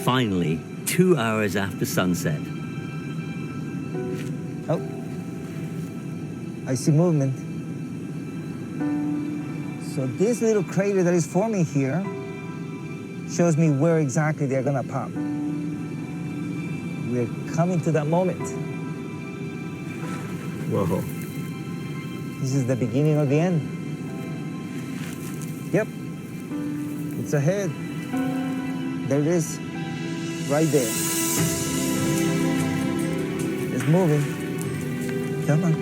finally, 2 hours after sunset. Oh, I see movement. So this little crater that is forming here shows me where exactly they're gonna pop. We're coming to that moment. Whoa. This is the beginning of the end. Yep, it's ahead. There it is, right there. It's moving. Come on.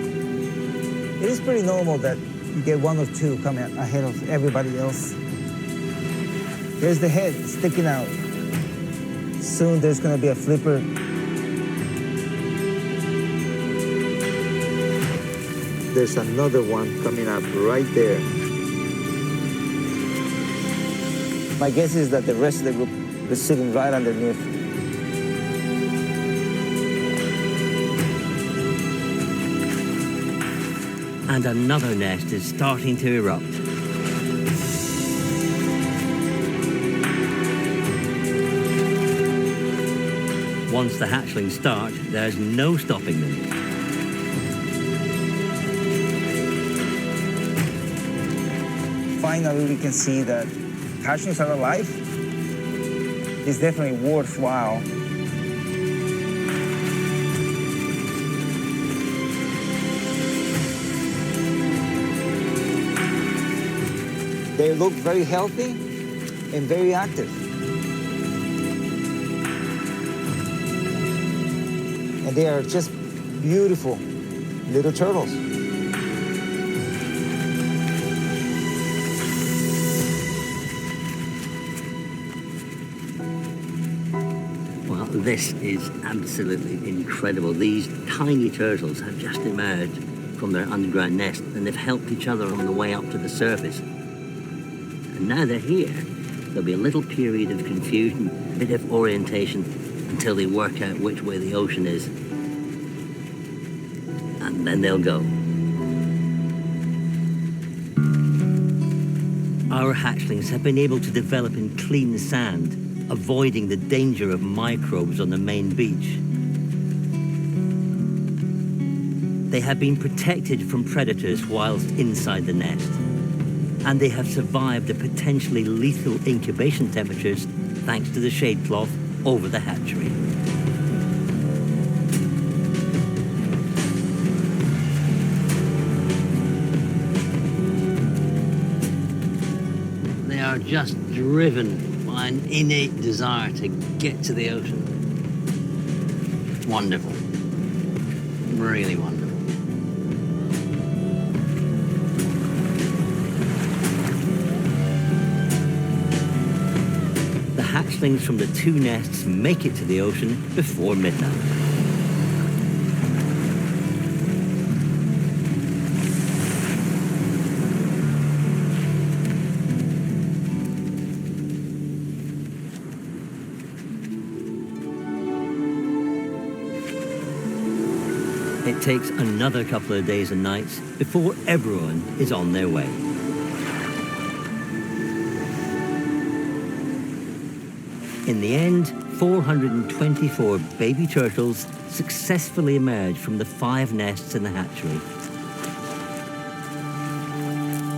It is pretty normal that you get one or two coming ahead of everybody else. There's the head sticking out. Soon there's gonna be a flipper. There's another one coming up right there. My guess is that the rest of the group is sitting right underneath. And another nest is starting to erupt. Once the hatchlings start, there's no stopping them. Finally, we can see that hatchlings are alive. It's definitely worthwhile. They look very healthy and very active. And they are just beautiful little turtles. Well, this is absolutely incredible. These tiny turtles have just emerged from their underground nest, and they've helped each other on the way up to the surface. And now they're here. There'll be a little period of confusion, a bit of orientation, until they work out which way the ocean is. And then they'll go. Our hatchlings have been able to develop in clean sand, avoiding the danger of microbes on the main beach. They have been protected from predators whilst inside the nest, and they have survived the potentially lethal incubation temperatures thanks to the shade cloth over the hatchery. They are just driven by an innate desire to get to the ocean. Wonderful. Really wonderful. Hatchlings from the two nests make it to the ocean before midnight. It takes another couple of days and nights before everyone is on their way. In the end, 424 baby turtles successfully emerged from the 5 nests in the hatchery.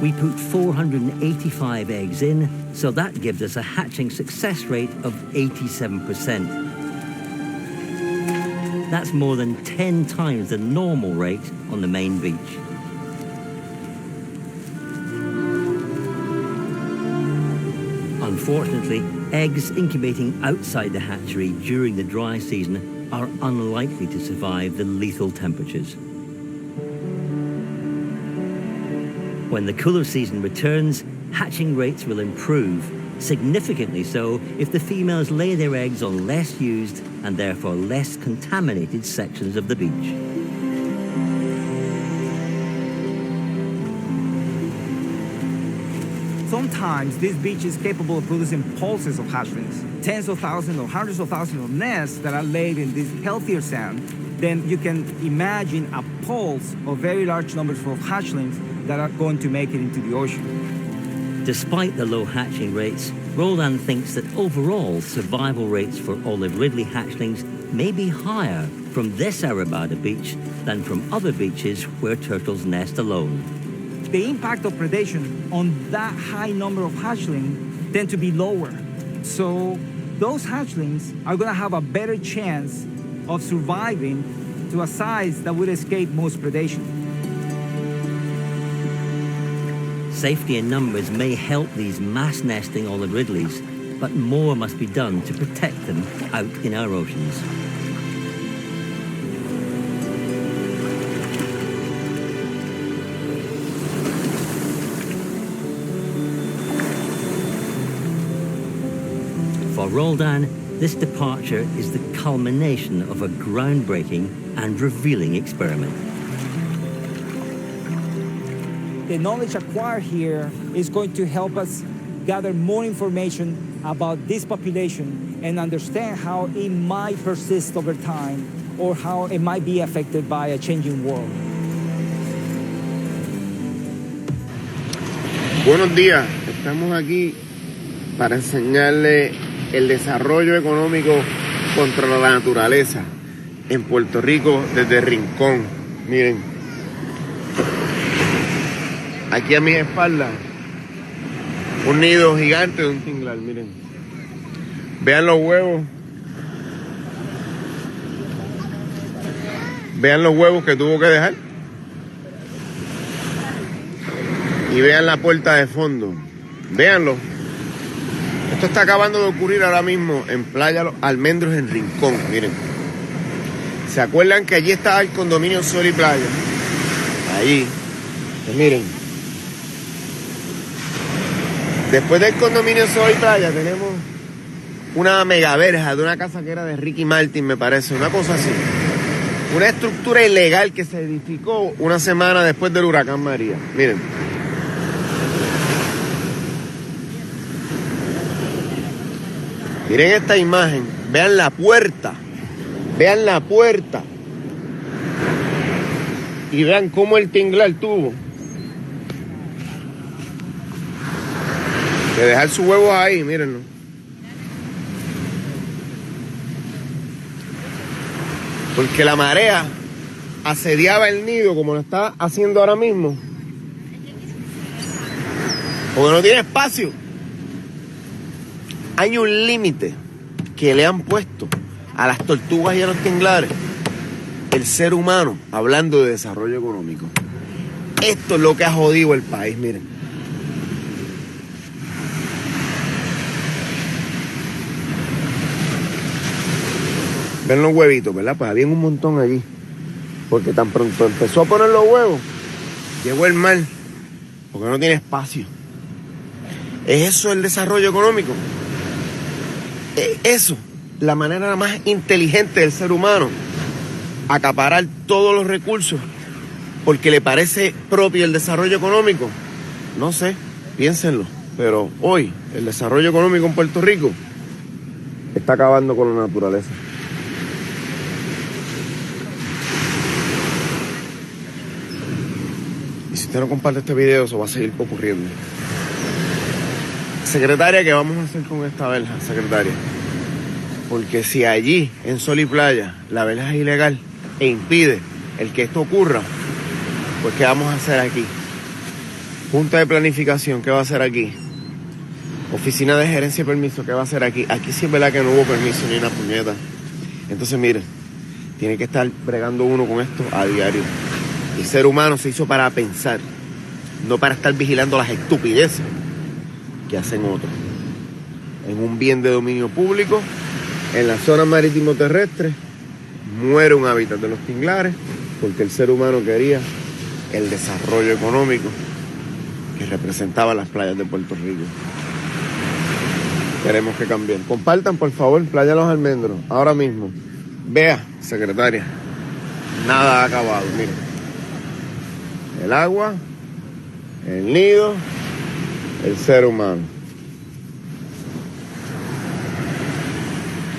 We put 485 eggs in, so that gives us a hatching success rate of 87%. That's more than 10 times the normal rate on the main beach. Unfortunately, eggs incubating outside the hatchery during the dry season are unlikely to survive the lethal temperatures. When the cooler season returns, hatching rates will improve, significantly so if the females lay their eggs on less used and therefore less contaminated sections of the beach. Sometimes this beach is capable of producing pulses of hatchlings, tens of thousands or hundreds of thousands of nests that are laid in this healthier sand. Then you can imagine a pulse of very large numbers of hatchlings that are going to make it into the ocean. Despite the low hatching rates, Roldan thinks that overall survival rates for olive ridley hatchlings may be higher from this Arabada beach than from other beaches where turtles nest alone. The impact of predation on that high number of hatchlings tend to be lower. So those hatchlings are going to have a better chance of surviving to a size that would escape most predation. Safety in numbers may help these mass nesting olive ridleys, but more must be done to protect them out in our oceans. For Roldan, this departure is the culmination of a groundbreaking and revealing experiment. The knowledge acquired here is going to help us gather more information about this population and understand how it might persist over time or how it might be affected by a changing world. Buenos días, estamos aquí para enseñarle el desarrollo económico contra la naturaleza en Puerto Rico desde Rincón. Miren. Aquí a mi espalda, un nido gigante de un tinglar, miren. Vean los huevos. Vean los huevos que tuvo que dejar. Y vean la puerta de fondo. Véanlo. Esto está acabando de ocurrir ahora mismo en Playa Los Almendros en Rincón, miren. ¿Se acuerdan que allí estaba el condominio Sol y Playa? Allí. Pues miren. Después del condominio Sol y Playa tenemos una mega verja de una casa que era de Ricky Martin, me parece, una cosa así. Una estructura ilegal que se edificó una semana después del huracán María. Miren. Miren esta imagen. Vean la puerta. Vean la puerta. Y vean cómo el tinglar tuvo de dejar sus huevos ahí, mírenlo. Porque la marea asediaba el nido como lo está haciendo ahora mismo. Porque no tiene espacio. Hay un límite que le han puesto a las tortugas y a los tinglares el ser humano, hablando de desarrollo económico. Esto es lo que ha jodido el país, miren. Ven los huevitos, ¿verdad? Pues había un montón allí. Porque tan pronto empezó a poner los huevos, llegó el mar. Porque no tiene espacio. ¿Es eso el desarrollo económico? ¿Es eso la manera más inteligente del ser humano? Acaparar todos los recursos porque le parece propio el desarrollo económico. No sé, piénsenlo. Pero hoy el desarrollo económico en Puerto Rico está acabando con la naturaleza. Y si usted no comparte este video, eso va a seguir ocurriendo. Secretaria, ¿qué vamos a hacer con esta verja, secretaria? Porque si allí, en Sol y Playa, la verja es ilegal e impide el que esto ocurra, pues ¿qué vamos a hacer aquí? Junta de planificación, ¿qué va a hacer aquí? Oficina de gerencia y permiso, ¿qué va a hacer aquí? Aquí sí es verdad que no hubo permiso ni una puñeta. Entonces, miren, tiene que estar bregando uno con esto a diario. El ser humano se hizo para pensar, no para estar vigilando las estupideces que hacen otros. En un bien de dominio público, en la zona marítimo terrestre, muere un hábitat de los tinglares porque el ser humano quería el desarrollo económico que representaba las playas de Puerto Rico. Tenemos que cambiar. Compartan, por favor, Playa Los Almendros, ahora mismo. Vea, secretaria, nada ha acabado, miren. El agua, el nido, el ser humano.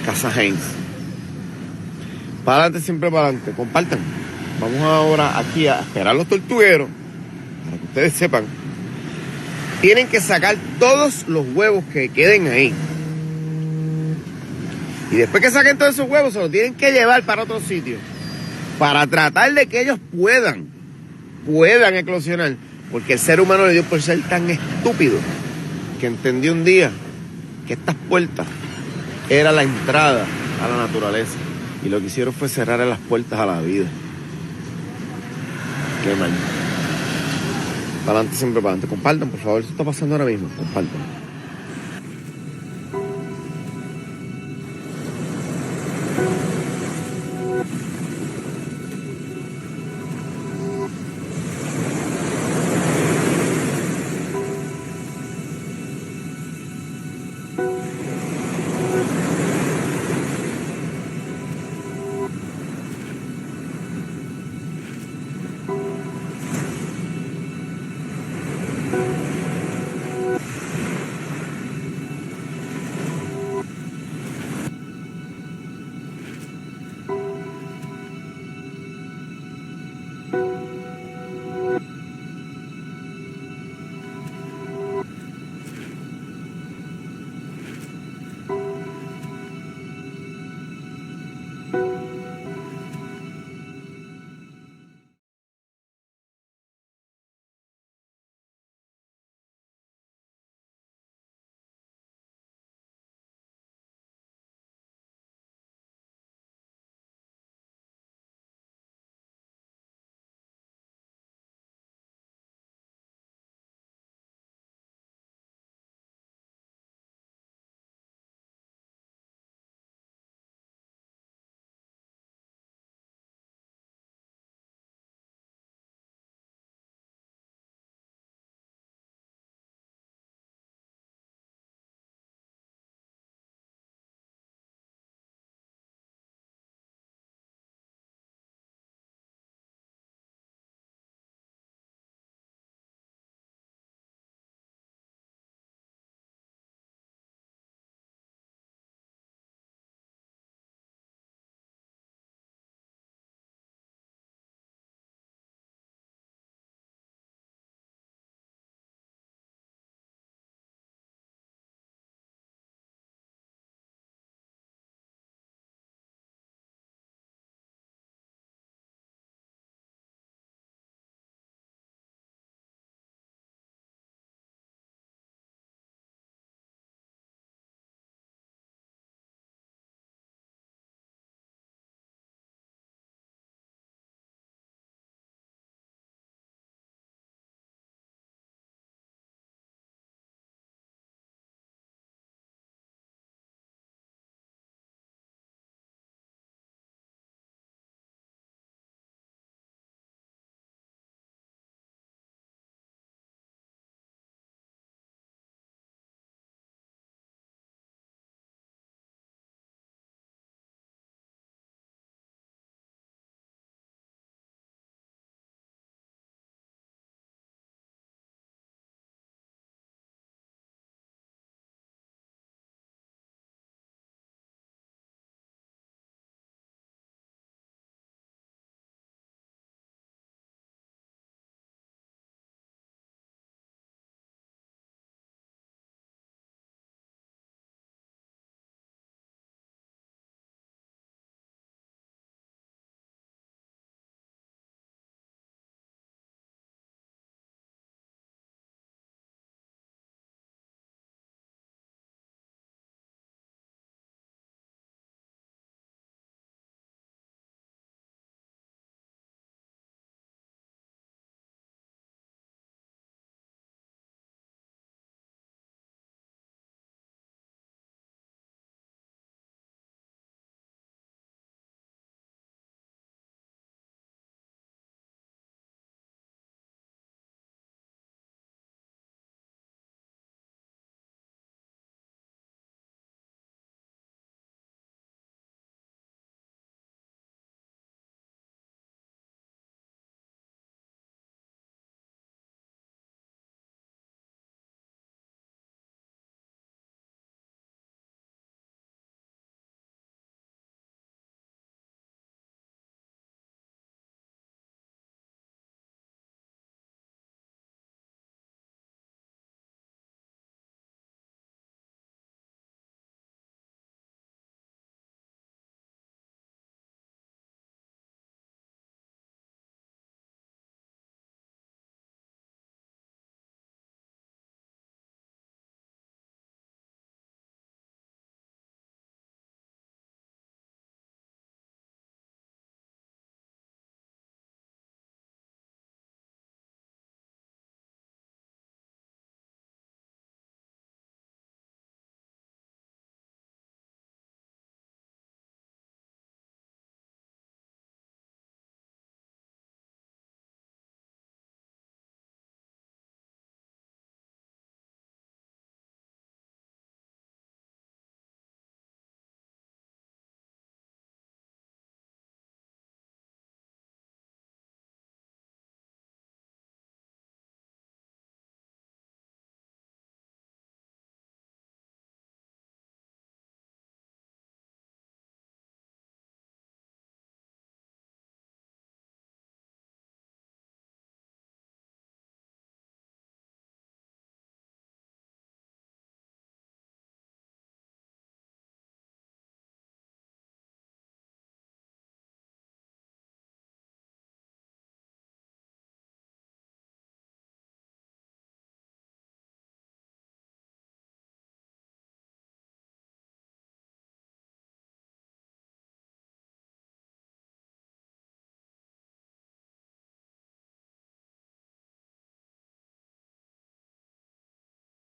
Casa Haynes. Para adelante, siempre para adelante. Compartan. Vamos ahora aquí a esperar los tortugueros para que ustedes sepan Tienen que sacar todos los huevos que queden ahí. Y después que saquen todos esos huevos, se los tienen que llevar para otro sitio. Para tratar de que ellos puedan eclosionar. Porque el ser humano le dio por ser tan estúpido que entendió un día que estas puertas era la entrada a la naturaleza. Y lo que hicieron fue cerrar las puertas a la vida. Qué mal. Para adelante, siempre para adelante. Compartan, por favor. Esto está pasando ahora mismo. Compartan.